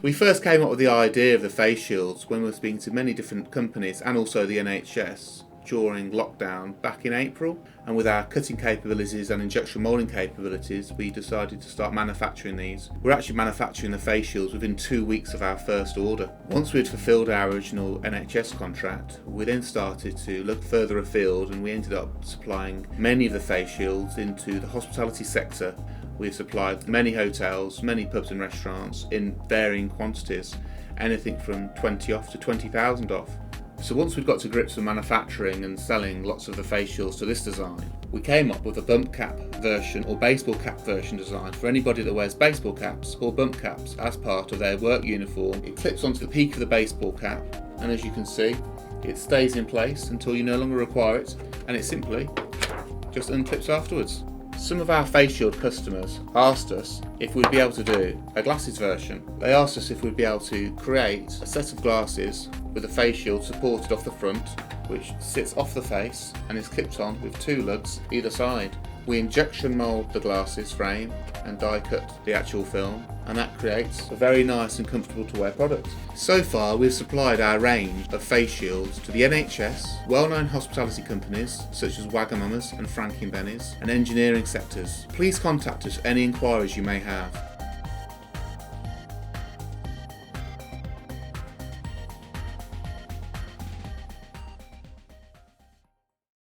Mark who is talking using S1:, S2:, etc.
S1: We first came up with the idea of the face shields when we were speaking to many different companies and also the NHS during lockdown back in April, and with our cutting capabilities and injection moulding capabilities we decided to start manufacturing these. We're actually manufacturing the face shields within 2 weeks of our first order. Once we'd fulfilled our original NHS contract, we then started to look further afield and we ended up supplying many of the face shields into the hospitality sector. We've supplied many hotels, many pubs and restaurants in varying quantities, anything from 20 off to 20,000 off. So once we'd got to grips with manufacturing and selling lots of the face shields to this design, we came up with a bump cap version or baseball cap version design for anybody that wears baseball caps or bump caps as part of their work uniform. It clips onto the peak of the baseball cap, and as you can see, it stays in place until you no longer require it, and it simply just unclips afterwards. Some of our face shield customers asked us if we'd be able to do a glasses version. They asked us if we'd be able to create a set of glasses with a face shield supported off the front, which sits off the face and is clipped on with two lugs either side. We injection mould the glasses frame and die cut the actual film, and that creates a very nice and comfortable to wear product. So far we've supplied our range of face shields to the NHS, well-known hospitality companies such as Wagamama's and Frankenbenny's, and engineering sectors. Please contact us for any inquiries you may have.